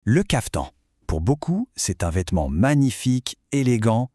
Le caftan. Pour beaucoup, c'est un vêtement magnifique, élégant,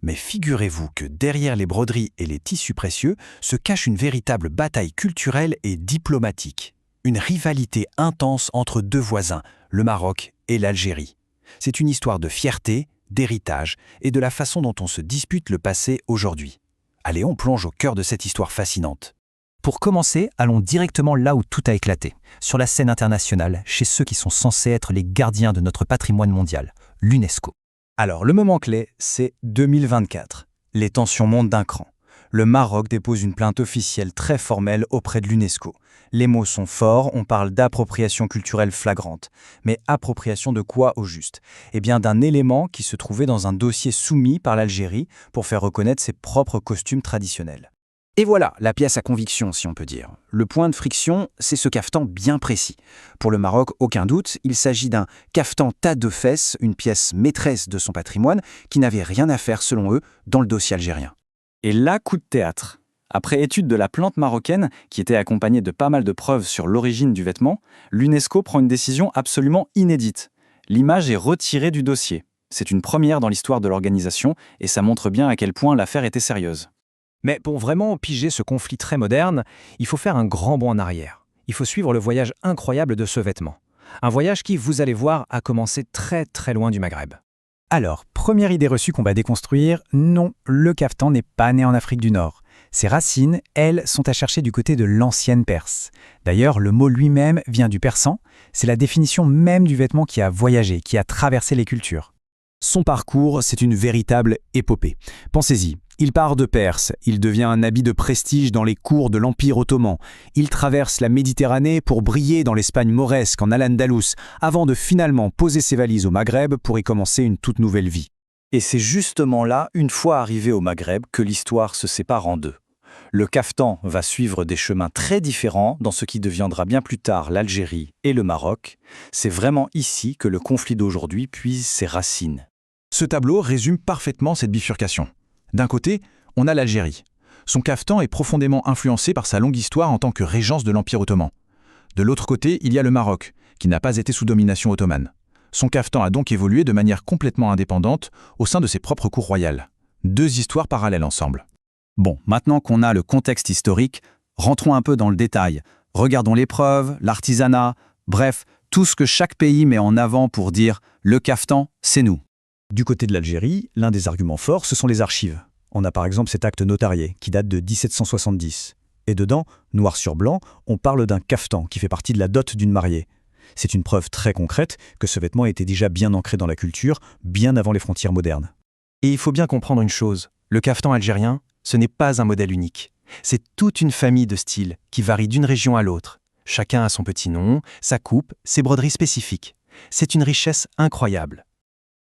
mais figurez-vous que derrière les broderies et les tissus précieux se cache une véritable bataille culturelle et diplomatique. Une rivalité intense entre deux voisins, le Maroc et l'Algérie. C'est une histoire de fierté, d'héritage et de la façon dont on se dispute le passé aujourd'hui. Allez, on plonge au cœur de cette histoire fascinante. Pour commencer, allons directement là où tout a éclaté, sur la scène internationale, chez ceux qui sont censés être les gardiens de notre patrimoine mondial, l'UNESCO. Alors, le moment clé, c'est 2024. Les tensions montent d'un cran. Le Maroc dépose une plainte officielle très formelle auprès de l'UNESCO. Les mots sont forts, on parle d'appropriation culturelle flagrante. Mais appropriation de quoi au juste? Eh bien, d'un élément qui se trouvait dans un dossier soumis par l'Algérie pour faire reconnaître ses propres costumes traditionnels. Et voilà, la pièce à conviction, si on peut dire. Le point de friction, c'est ce caftan bien précis. Pour le Maroc, aucun doute, il s'agit d'un caftan tas de fesses, une pièce maîtresse de son patrimoine, qui n'avait rien à faire, selon eux, dans le dossier algérien. Et là, coup de théâtre. Après étude de la plante marocaine, qui était accompagnée de pas mal de preuves sur l'origine du vêtement, l'UNESCO prend une décision absolument inédite. L'image est retirée du dossier. C'est une première dans l'histoire de l'organisation, et ça montre bien à quel point l'affaire était sérieuse. Mais pour vraiment piger ce conflit très moderne, il faut faire un grand bond en arrière. Il faut suivre le voyage incroyable de ce vêtement. Un voyage qui, vous allez voir, a commencé très très loin du Maghreb. Alors, première idée reçue qu'on va déconstruire, non, le caftan n'est pas né en Afrique du Nord. Ses racines, elles, sont à chercher du côté de l'ancienne Perse. D'ailleurs, le mot lui-même vient du persan, c'est la définition même du vêtement qui a voyagé, qui a traversé les cultures. Son parcours, c'est une véritable épopée. Pensez-y, il part de Perse, il devient un habit de prestige dans les cours de l'Empire ottoman. Il traverse la Méditerranée pour briller dans l'Espagne mauresque en Al-Andalus, avant de finalement poser ses valises au Maghreb pour y commencer une toute nouvelle vie. Et c'est justement là, une fois arrivé au Maghreb, que l'histoire se sépare en deux. Le caftan va suivre des chemins très différents dans ce qui deviendra bien plus tard l'Algérie et le Maroc. C'est vraiment ici que le conflit d'aujourd'hui puise ses racines. Ce tableau résume parfaitement cette bifurcation. D'un côté, on a l'Algérie. Son caftan est profondément influencé par sa longue histoire en tant que régence de l'Empire ottoman. De l'autre côté, il y a le Maroc, qui n'a pas été sous domination ottomane. Son caftan a donc évolué de manière complètement indépendante au sein de ses propres cours royales. Deux histoires parallèles ensemble. Bon, maintenant qu'on a le contexte historique, rentrons un peu dans le détail. Regardons les preuves, l'artisanat, bref, tout ce que chaque pays met en avant pour dire « le caftan, c'est nous ». Du côté de l'Algérie, l'un des arguments forts, ce sont les archives. On a par exemple cet acte notarié qui date de 1770. Et dedans, noir sur blanc, on parle d'un caftan qui fait partie de la dot d'une mariée. C'est une preuve très concrète que ce vêtement était déjà bien ancré dans la culture, bien avant les frontières modernes. Et il faut bien comprendre une chose, le caftan algérien, ce n'est pas un modèle unique. C'est toute une famille de styles qui varient d'une région à l'autre. Chacun a son petit nom, sa coupe, ses broderies spécifiques. C'est une richesse incroyable.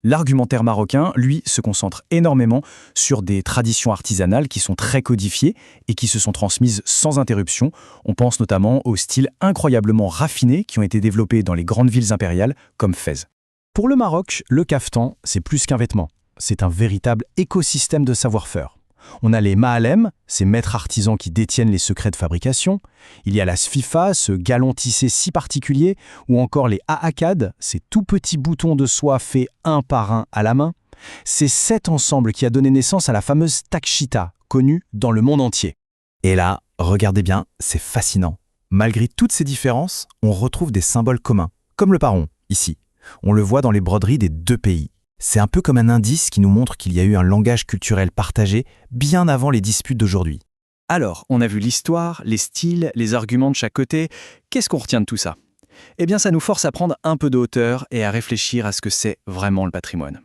L'argumentaire marocain, lui, se concentre énormément sur des traditions artisanales qui sont très codifiées et qui se sont transmises sans interruption. On pense notamment aux styles incroyablement raffinés qui ont été développés dans les grandes villes impériales comme Fès. Pour le Maroc, le caftan, c'est plus qu'un vêtement. C'est un véritable écosystème de savoir-faire. On a les Mahalem, ces maîtres artisans qui détiennent les secrets de fabrication. Il y a la Sfifa, ce galon tissé si particulier, ou encore les Haakad, ces tout petits boutons de soie faits un par un à la main. C'est cet ensemble qui a donné naissance à la fameuse Takchita, connue dans le monde entier. Et là, regardez bien, c'est fascinant. Malgré toutes ces différences, on retrouve des symboles communs, comme le paron, ici. On le voit dans les broderies des deux pays. C'est un peu comme un indice qui nous montre qu'il y a eu un langage culturel partagé bien avant les disputes d'aujourd'hui. Alors, on a vu l'histoire, les styles, les arguments de chaque côté. Qu'est-ce qu'on retient de tout ça? Eh bien, ça nous force à prendre un peu de hauteur et à réfléchir à ce que c'est vraiment le patrimoine.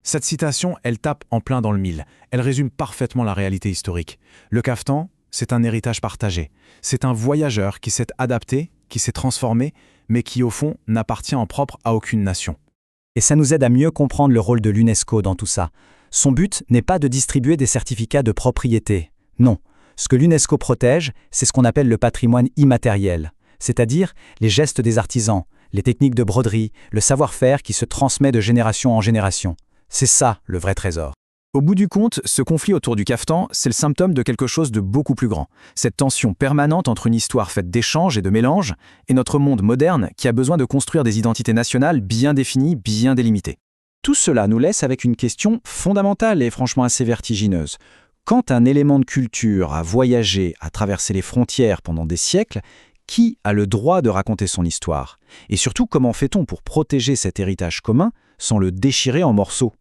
Cette citation, elle tape en plein dans le mille. Elle résume parfaitement la réalité historique. Le caftan, c'est un héritage partagé. C'est un voyageur qui s'est adapté, qui s'est transformé, mais qui, au fond, n'appartient en propre à aucune nation. Et ça nous aide à mieux comprendre le rôle de l'UNESCO dans tout ça. Son but n'est pas de distribuer des certificats de propriété. Non. Ce que l'UNESCO protège, c'est ce qu'on appelle le patrimoine immatériel, c'est-à-dire les gestes des artisans, les techniques de broderie, le savoir-faire qui se transmet de génération en génération. C'est ça le vrai trésor. Au bout du compte, ce conflit autour du caftan, c'est le symptôme de quelque chose de beaucoup plus grand. Cette tension permanente entre une histoire faite d'échanges et de mélanges et notre monde moderne qui a besoin de construire des identités nationales bien définies, bien délimitées. Tout cela nous laisse avec une question fondamentale et franchement assez vertigineuse. Quand un élément de culture a voyagé, a traversé les frontières pendant des siècles, qui a le droit de raconter son histoire? Et surtout, comment fait-on pour protéger cet héritage commun sans le déchirer en morceaux?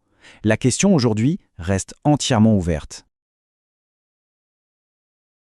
La question aujourd'hui reste entièrement ouverte.